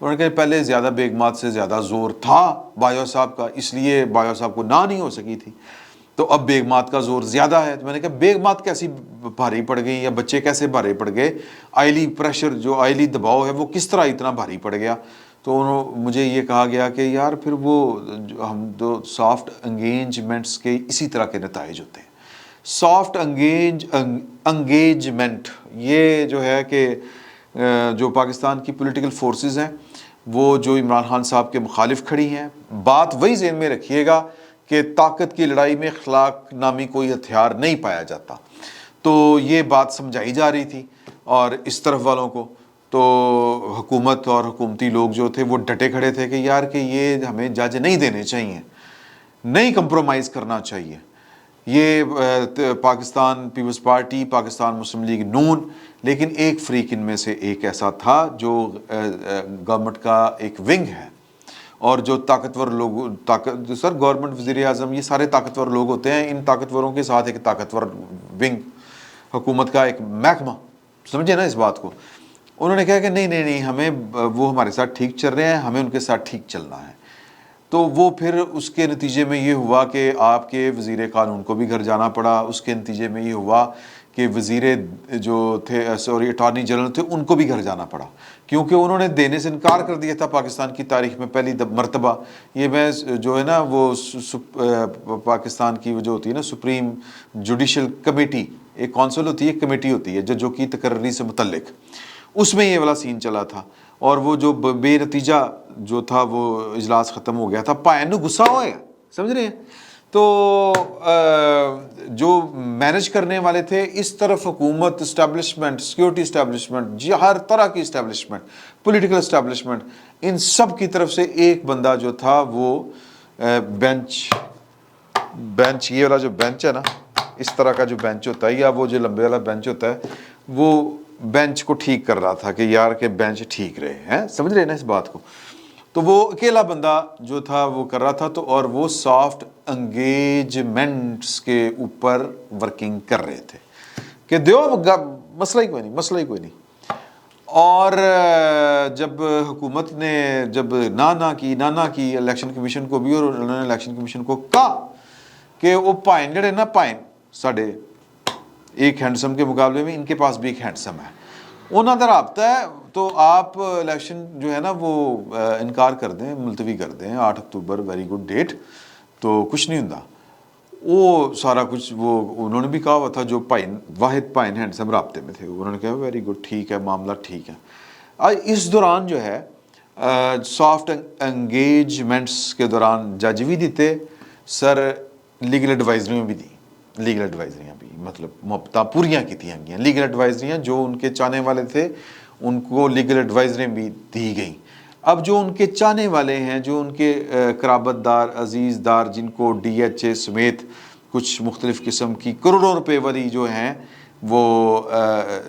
انہوں نے کہا پہلے زیادہ بیگمات سے زیادہ زور تھا بایو صاحب کا، اس لیے بایو صاحب کو نہ نہیں ہو سکی تھی، تو اب بیگمات کا زور زیادہ ہے۔ تو میں نے کہا بیگمات کیسی بھاری پڑ گئی، یا بچے کیسے بھاری پڑ گئے، آئلی پریشر جو آئلی دباؤ ہے وہ کس طرح اتنا بھاری پڑ گیا؟ تو مجھے یہ کہا گیا کہ یار پھر وہ ہم تو سافٹ انگیجمنٹس کے اسی طرح کے نتائج ہوتے ہیں۔ سافٹ انگیجمنٹ یہ جو ہے کہ جو پاکستان کی پولیٹیکل فورسز ہیں وہ جو عمران خان صاحب کے مخالف کھڑی ہیں، بات وہی ذہن میں رکھیے گا کہ طاقت کی لڑائی میں اخلاق نامی کوئی ہتھیار نہیں پایا جاتا۔ تو یہ بات سمجھائی جا رہی تھی، اور اس طرف والوں کو تو حکومت اور حکومتی لوگ جو تھے وہ ڈٹے کھڑے تھے کہ یار کہ یہ ہمیں جج نہیں دینے چاہیے، نہیں کمپرومائز کرنا چاہیے۔ یہ پاکستان پیپلز پارٹی، پاکستان مسلم لیگ نون، لیکن ایک فریق ان میں سے ایک ایسا تھا جو گورنمنٹ کا ایک ونگ ہے، اور جو طاقتور لوگ سر گورنمنٹ، وزیر اعظم، یہ سارے طاقتور لوگ ہوتے ہیں، ان طاقتوروں کے ساتھ ایک طاقتور ونگ، حکومت کا ایک محکمہ، سمجھے نا اس بات کو۔ انہوں نے کہا کہ نہیں نہیں نہیں، ہمیں وہ ہمارے ساتھ ٹھیک چل رہے ہیں، ہمیں ان کے ساتھ ٹھیک چلنا ہے۔ تو وہ پھر اس کے نتیجے میں یہ ہوا کہ آپ کے وزیر قانون کو بھی گھر جانا پڑا، اس کے نتیجے میں یہ ہوا کہ وزیر جو تھے اٹارنی جنرل تھے ان کو بھی گھر جانا پڑا، کیونکہ انہوں نے دینے سے انکار کر دیا تھا پاکستان کی تاریخ میں پہلی مرتبہ۔ یہ میں جو ہے نا وہ پاکستان کی جو ہوتی ہے نا سپریم جوڈیشل کمیٹی، ایک کونسل ہوتی ہے، ایک کمیٹی ہوتی ہے ججوں کی تقرری سے متعلق، اس میں یہ والا سین چلا تھا، اور وہ جو بے نتیجہ جو تھا وہ اجلاس ختم ہو گیا تھا، پائن نو غصہ ہوئے گا، سمجھ رہے ہیں؟ تو جو مینج کرنے والے تھے اس طرف حکومت، اسٹیبلشمنٹ، سیکیورٹی اسٹیبلشمنٹ، جی ہر طرح کی اسٹیبلشمنٹ، پولیٹیکل اسٹیبلشمنٹ، ان سب کی طرف سے ایک بندہ جو تھا وہ بینچ، یہ والا جو بینچ ہے نا، اس طرح کا جو بینچ ہوتا ہے یا وہ جو لمبے والا بینچ ہوتا ہے، وہ بینچ کو ٹھیک کر رہا تھا کہ یار کہ بینچ ٹھیک رہے ہیں، سمجھ رہے ہیں نا اس بات کو۔ تو وہ اکیلا بندہ جو تھا وہ کر رہا تھا، تو اور وہ سافٹ انگیجمنٹس کے اوپر ورکنگ کر رہے تھے کہ دیو مسئلہ ہی کوئی نہیں۔ اور جب حکومت نے جب نہ کی الیکشن کمیشن کو بھی، اور انہوں نے الیکشن کمیشن کو کہا کہ وہ پائن جڑے نا، پائن ساڑھے ایک ہینڈسم کے مقابلے میں ان کے پاس بھی ایک ہینڈسم ہے، انہوں کا رابطہ ہے، تو آپ الیکشن جو ہے نا وہ انکار کر دیں، ملتوی کر دیں 8 اکتوبر، ویری گڈ ڈیٹ، تو کچھ نہیں ہوندا۔ وہ سارا کچھ وہ انہوں نے بھی کہا ہوا تھا، جو واحد پائن ہینڈسم رابطے میں تھے، انہوں نے کہا ویری گڈ، ٹھیک ہے، معاملہ ٹھیک ہے۔ اس دوران جو ہے سافٹ انگیجمنٹس کے دوران جج بھی دیتے سر، لیگل ایڈوائزریاں بھی دی، لیگل ایڈوائزریاں بھی مطلب محبتہ پوریاں کی تھیں گئیں، لیگل ایڈوائزریاں جو ان کے چاہنے والے تھے ان کو لیگل ایڈوائزریاں بھی دی گئیں۔ اب جو ان کے چاہنے والے ہیں، جو ان کے قرابت دار، عزیز دار، جن کو ڈی ایچ اے سمیت کچھ مختلف قسم کی کروڑوں روپے والی جو ہیں وہ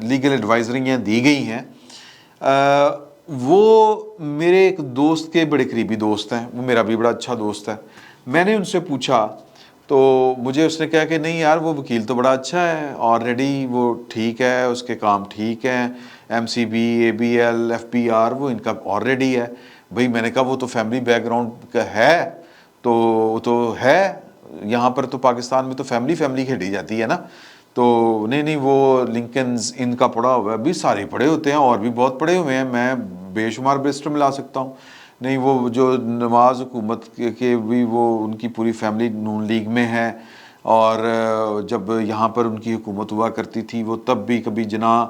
لیگل ایڈوائزریاں دی گئی ہیں، وہ میرے ایک دوست کے بڑے قریبی دوست ہیں، وہ میرا بھی بڑا اچھا دوست ہے۔ میں نے ان سے پوچھا تو مجھے اس نے کہا کہ نہیں یار وہ وکیل تو بڑا اچھا ہے، آلریڈی وہ ٹھیک ہے، اس کے کام ٹھیک ہیں، M C B, A B L, F B R, وہ ان کا آلریڈی ہے۔ بھئی میں نے کہا وہ تو فیملی بیک گراؤنڈ کا ہے، تو ہے یہاں پر تو پاکستان میں تو فیملی کھیلی جاتی ہے نا، تو نہیں وہ لنکنز ان کا پڑھا ہوا ہے، بھی سارے پڑھے ہوتے ہیں، اور بھی بہت پڑھے ہوئے ہیں، میں بے شمار بیسٹر ملا سکتا ہوں۔ نہیں وہ جو نواز حکومت کے بھی وہ ان کی پوری فیملی نون لیگ میں ہے، اور جب یہاں پر ان کی حکومت ہوا کرتی تھی وہ تب بھی کبھی جناح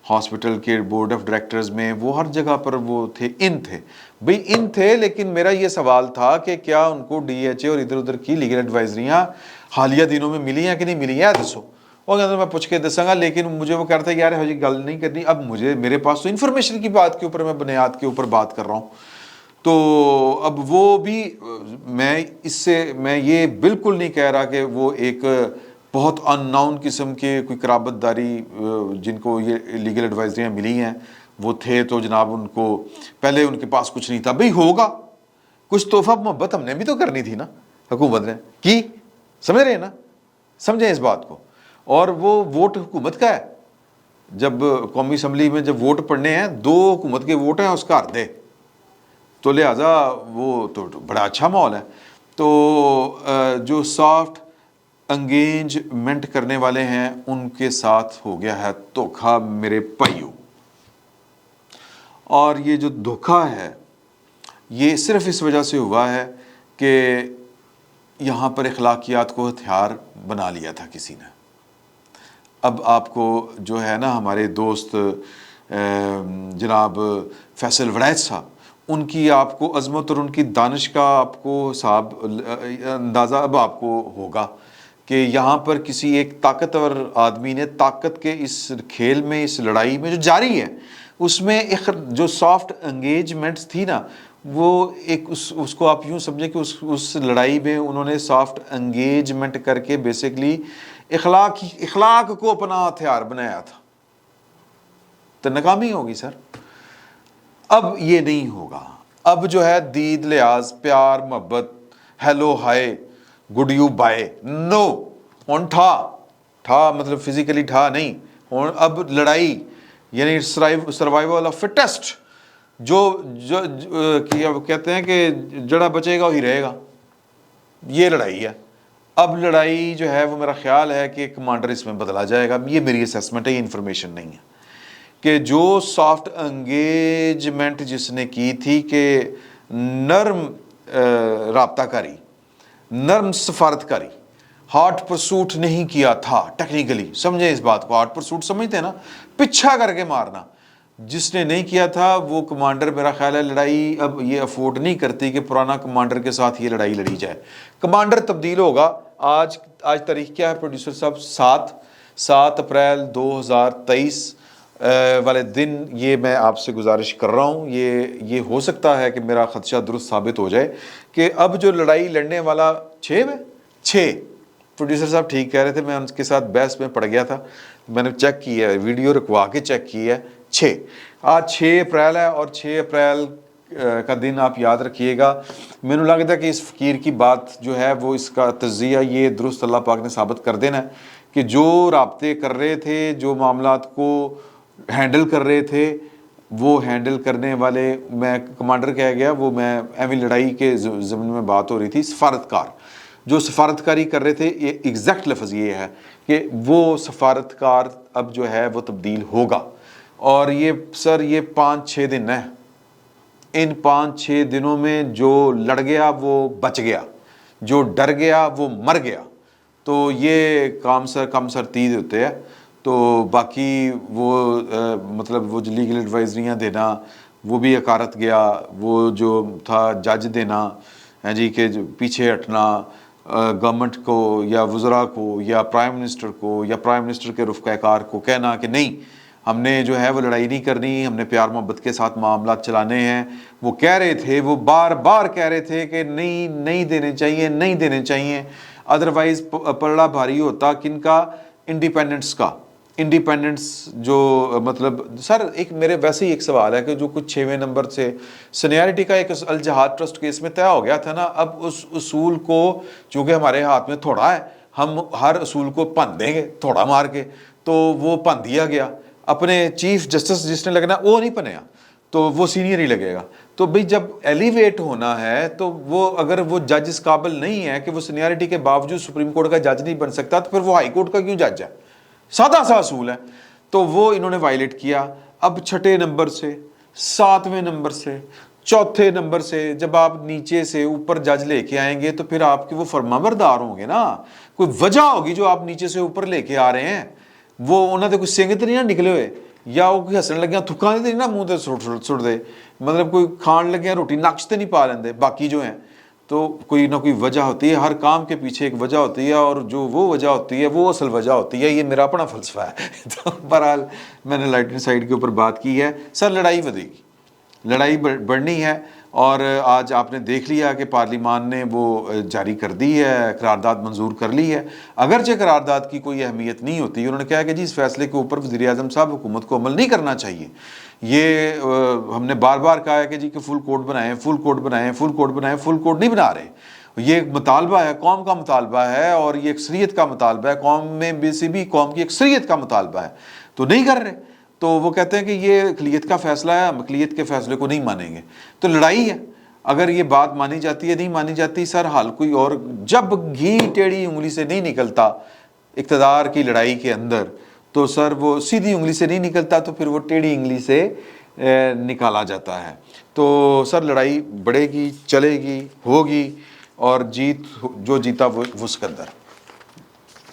ہاسپٹل کے بورڈ آف ڈائریکٹرز میں، وہ ہر جگہ پر وہ تھے، ان تھے۔ لیکن میرا یہ سوال تھا کہ کیا ان کو ڈی ایچ اے اور ادھر ادھر کی لیگل ایڈوائزریاں حالیہ دنوں میں ملی ہیں کہ نہیں ملی ہیں، دسو۔ وہ کہتے ہیں میں پوچھ کے دساں گا، لیکن مجھے وہ کہتا ہے یار ہجی گل نہیں کرنی، اب میرے پاس تو انفارمیشن کی بات کے اوپر، میں بنیاد کے اوپر بات کر رہا ہوں۔ تو اب وہ بھی میں یہ بالکل نہیں کہہ رہا کہ وہ ایک بہت ان ناؤن قسم کے کوئی قرابت داری جن کو یہ لیگل ایڈوائزریاں ملی ہیں وہ تھے، تو جناب ان کو پہلے ان کے پاس کچھ نہیں تھا، بھئی ہوگا کچھ تحفہ محبت ہم نے بھی تو کرنی تھی نا، حکومت نے کی، سمجھ رہے ہیں نا، سمجھیں اس بات کو۔ اور وہ ووٹ حکومت کا ہے، جب قومی اسمبلی میں جب ووٹ پڑنے ہیں، 2 حکومت کے ووٹ ہیں، اس کا ہر دے، تو لہٰذا وہ تو بڑا اچھا ماحول ہے. تو جو سافٹ انگیجمنٹ کرنے والے ہیں ان کے ساتھ ہو گیا ہے دھوکھا میرے بھائیوں. اور یہ جو دھوکھا ہے یہ صرف اس وجہ سے ہوا ہے کہ یہاں پر اخلاقیات کو ہتھیار بنا لیا تھا کسی نے. اب آپ کو جو ہے نا ہمارے دوست جناب فیصل وڑیچ صاحب، ان کی آپ کو عظمت اور ان کی دانش کا آپ کو حساب اندازہ اب آپ کو ہوگا کہ یہاں پر کسی ایک طاقتور آدمی نے طاقت کے اس کھیل میں، اس لڑائی میں جو جاری ہے، اس میں ایک جو سافٹ انگیجمنٹس تھی نا، وہ ایک اس کو آپ یوں سمجھیں کہ اس لڑائی میں انہوں نے سافٹ انگیجمنٹ کر کے بیسیکلی اخلاق کو اپنا ہتھیار بنایا تھا. تو ناکامی ہوگی سر. اب یہ نہیں ہوگا. اب جو ہے دید، لحاظ، پیار، محبت، hello, hi, good you, bye, no. ہون ٹھا مطلب فزیکلی ٹھا نہیں. اب لڑائی یعنی سروائیول آف فٹسٹ، جو کہتے ہیں کہ جڑا بچے گا وہی رہے گا، یہ لڑائی ہے. اب لڑائی جو ہے وہ میرا خیال ہے کہ کمانڈر اس میں بدلا جائے گا. یہ میری اسیسمنٹ ہے، یہ انفارمیشن نہیں ہے. کہ جو سافٹ انگیجمنٹ جس نے کی تھی کہ نرم رابطہ کاری، نرم سفارت کاری، ہارٹ پرسوٹ نہیں کیا تھا. ٹیکنیکلی سمجھیں اس بات کو، ہارٹ پرسوٹ سمجھتے ہیں نا، پیچھا کر کے مارنا، جس نے نہیں کیا تھا وہ کمانڈر میرا خیال ہے لڑائی اب یہ افورڈ نہیں کرتی کہ پرانا کمانڈر کے ساتھ یہ لڑائی لڑی جائے. کمانڈر تبدیل ہوگا. آج تاریخ کیا ہے پروڈیوسر صاحب؟ 7 اپریل 2023 والے دن یہ میں آپ سے گزارش کر رہا ہوں. یہ ہو سکتا ہے کہ میرا خدشہ درست ثابت ہو جائے کہ اب جو لڑائی لڑنے والا 6 پروڈیوسر صاحب ٹھیک کہہ رہے تھے، میں ان کے ساتھ بحث میں پڑ گیا تھا، میں نے چیک کی ہے، ویڈیو رکوا کے چیک کی ہے. 6 آج 6 اپریل ہے، اور 6 اپریل کا دن آپ یاد رکھیے گا. میں نے لگتا ہے کہ اس فقیر کی بات جو ہے وہ اس کا تجزیہ یہ درست اللہ پاک نے ثابت کر دینا ہے کہ جو رابطے کر رہے تھے، جو معاملات کو ہینڈل کر رہے تھے، وہ ہینڈل کرنے والے، میں کمانڈر کہہ گیا، وہ میں ایویں لڑائی کے ضمن میں بات ہو رہی تھی، سفارتکار جو سفارتکاری کر رہے تھے، یہ ایگزیکٹ لفظ یہ ہے کہ وہ سفارتکار اب جو ہے وہ تبدیل ہوگا. اور یہ سر یہ 5-6 دن ہے. ان 5-6 دنوں میں جو لڑ گیا وہ بچ گیا، جو ڈر گیا وہ مر گیا. تو یہ کم سر تید ہوتے ہیں. تو باقی وہ مطلب وہ جو لیگل ایڈوائزریاں دینا وہ بھی اکارت گیا. وہ جو تھا جج دینا جی کہ پیچھے ہٹنا گورنمنٹ کو یا وزراء کو یا پرائم منسٹر کو یا پرائم منسٹر کے رفقۂ کار کو کہنا کہ نہیں، ہم نے جو ہے وہ لڑائی نہیں کرنی، ہم نے پیار محبت کے ساتھ معاملات چلانے ہیں. وہ کہہ رہے تھے، وہ بار بار کہہ رہے تھے کہ نہیں دینے چاہیے، نہیں دینے چاہیے. ادروائز پلڑا بھاری ہوتا کن کا؟ انڈیپینڈنس کا. انڈیپینڈنس جو مطلب سر ایک میرے ویسے ہی ایک سوال ہے کہ جو کچھ 6ویں نمبر سے سینیارٹی کا ایک الجہاد ٹرسٹ کیس میں طے ہو گیا تھا نا، اب اس اصول کو چونکہ ہمارے ہاتھ میں تھوڑا ہے، ہم ہر اصول کو پن دیں گے تھوڑا مار کے، تو وہ پن دیا گیا. اپنے چیف جسٹس جس نے لگنا وہ نہیں پنیا تو وہ سینئر ہی لگے گا. تو بھئی جب ایلیویٹ ہونا ہے تو وہ اگر وہ جج اس قابل نہیں ہے کہ وہ سینیارٹی کے باوجود سپریم کورٹ کا جج نہیں بن سکتا، تو پھر وہ ہائی کورٹ کا کیوں جج ہے؟ سادہ سا اصول ہے. تو وہ انہوں نے وائلیٹ کیا. اب 6 نمبر سے، 7ویں نمبر سے، 4تھے نمبر سے جب آپ نیچے سے اوپر جج لے کے آئیں گے تو پھر آپ کے وہ فرمانبردار ہوں گے نا. کوئی وجہ ہوگی جو آپ نیچے سے اوپر لے کے آ رہے ہیں. وہ انہوں نے کوئی سنگ تو نہیں نا نکلے ہوئے، یا وہ کوئی ہسن لگیا تھکاں نہیں نا منہ تے سٹ دے، مطلب کوئی کھان لگیا روٹی نقش تے نہیں پا لیندے باقی جو ہیں. تو کوئی نہ کوئی وجہ ہوتی ہے، ہر کام کے پیچھے ایک وجہ ہوتی ہے، اور جو وہ وجہ ہوتی ہے وہ اصل وجہ ہوتی ہے. یہ میرا اپنا فلسفہ ہے. تو بہرحال میں نے لائٹنگ سائڈ کے اوپر بات کی ہے. سر لڑائی ودے گی، لڑائی بڑھنی ہے. اور آج آپ نے دیکھ لیا کہ پارلیمان نے وہ جاری کر دی ہے، قرارداد منظور کر لی ہے. اگرچہ قرارداد کی کوئی اہمیت نہیں ہوتی، انہوں نے کہا کہ جی اس فیصلے کے اوپر وزیر اعظم صاحب حکومت کو عمل نہیں کرنا چاہیے. یہ ہم نے بار بار کہا ہے کہ جی کہ فل کوڈ بنائیں، فل کوڈ بنائیں، فل کوڈ بنائیں، فل کوڈ نہیں بنا رہے. یہ ایک مطالبہ ہے، قوم کا مطالبہ ہے، اور یہ اکثریت کا مطالبہ ہے، قوم میں بھی قوم کی اکثریت کا مطالبہ ہے، تو نہیں کر رہے. تو وہ کہتے ہیں کہ یہ اقلیت کا فیصلہ ہے، ہم اقلیت کے فیصلے کو نہیں مانیں گے. تو لڑائی ہے. اگر یہ بات مانی جاتی ہے نہیں مانی جاتی سر حال کوئی اور. جب گھی ٹیڑھی انگلی سے نہیں نکلتا اقتدار کی لڑائی کے اندر تو سر وہ سیدھی انگلی سے نہیں نکلتا تو پھر وہ ٹیڑھی انگلی سے نکالا جاتا ہے. تو سر لڑائی بڑھے گی, چلے گی, ہوگی, اور جو جیتا وہ سکندر,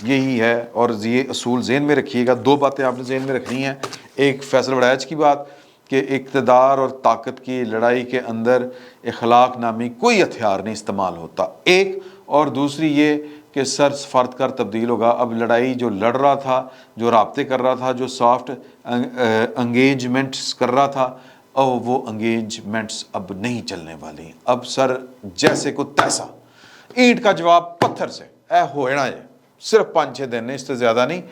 یہی ہے. اور یہ اصول ذہن میں رکھیے گا. دو باتیں آپ نے ذہن میں رکھنی ہیں. ایک فیصل وڑائچ کی بات کہ اقتدار اور طاقت کی لڑائی کے اندر اخلاق نامی کوئی ہتھیار نہیں استعمال ہوتا, ایک. اور دوسری یہ کہ سر فرد کر تبدیل ہوگا. اب لڑائی جو لڑ رہا تھا, جو رابطے کر رہا تھا, جو سافٹ انگیجمنٹس کر رہا تھا, اور وہ انگیجمنٹس اب نہیں چلنے والی. اب سر جیسے کو تیسا, اینٹ کا جواب پتھر سے, اے ہونا ہے. صرف 5-6 دن, اس سے زیادہ نہیں.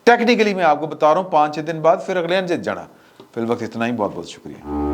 ٹیکنیکلی میں آپ کو بتا رہا ہوں 5-6 دن بعد پھر اگلے جت جانا. فی الوقت اتنا ہی. بہت بہت شکریہ.